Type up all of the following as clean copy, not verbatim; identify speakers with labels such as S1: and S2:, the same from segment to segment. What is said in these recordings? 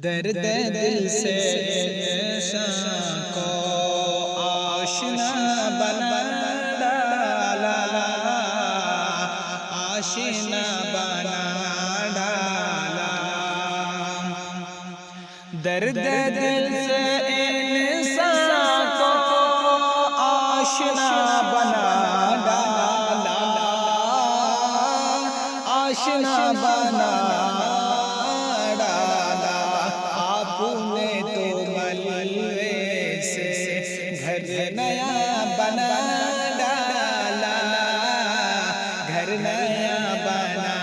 S1: درد دل سے انسان کو آشنا بنا ڈالا، آشنا بنا ڈالا۔ درد دل سے انسان کو آشنا بنا ڈالا، آشنا بنا ڈالا۔ آپ نے تو ملوے سے گھر نیا بنا ڈالا، گھر نیا بنا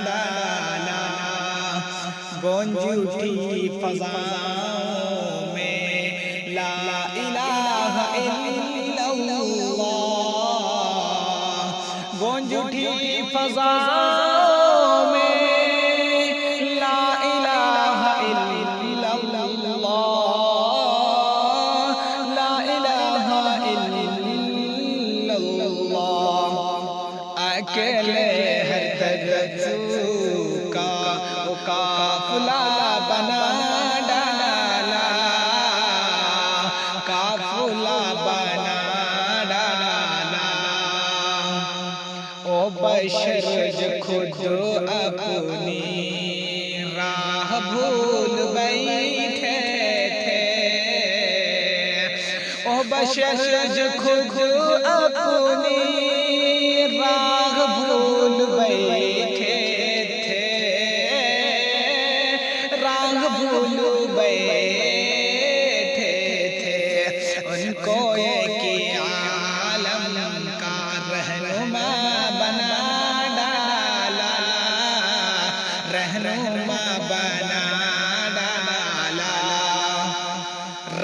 S1: ڈالا۔ گونج اٹھی فضاؤں میں لا الہ الا اللہ، گونج اٹھی فضاؤں میں لا الہ الا اللہ، لا الہ الا اللہ۔ اکیلے ہر ترجو کا قافلہ بنا ڈالا، قافلہ بنا ڈالا۔ او بشر جو خود اپنی راہ بھول بیٹھے تھے، او بشر جو خود اپنی راہ بھول بیٹھے تھے، راہ بھول بیٹھے تھے۔ ان کو ایک عالم کا رہنما بنا ڈالا، رہنما بنا ڈالا۔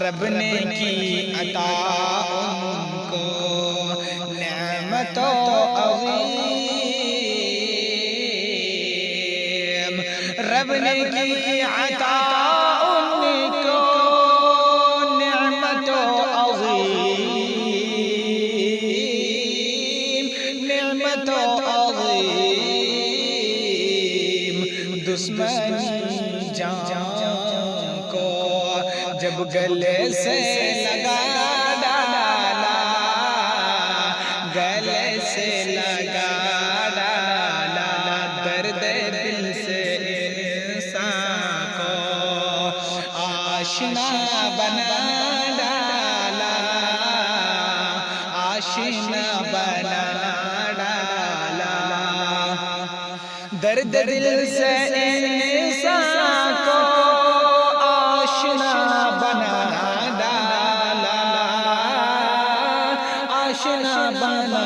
S1: رب نے کی عطا ان کو نعمت و عظیم، رب نے کی عطا ان کو نعمت و عظیم، نعمت و عظیم۔ دشمنی جان کو جب گلے سے لگا ڈالا، گلے سے لگا ڈالا۔ درد دل سے انسان کو آشنا بنا ڈالا، آشنا بنا ڈالا۔ درد دل سے انسان کو آشنا بنا ڈالا، آشنا بنا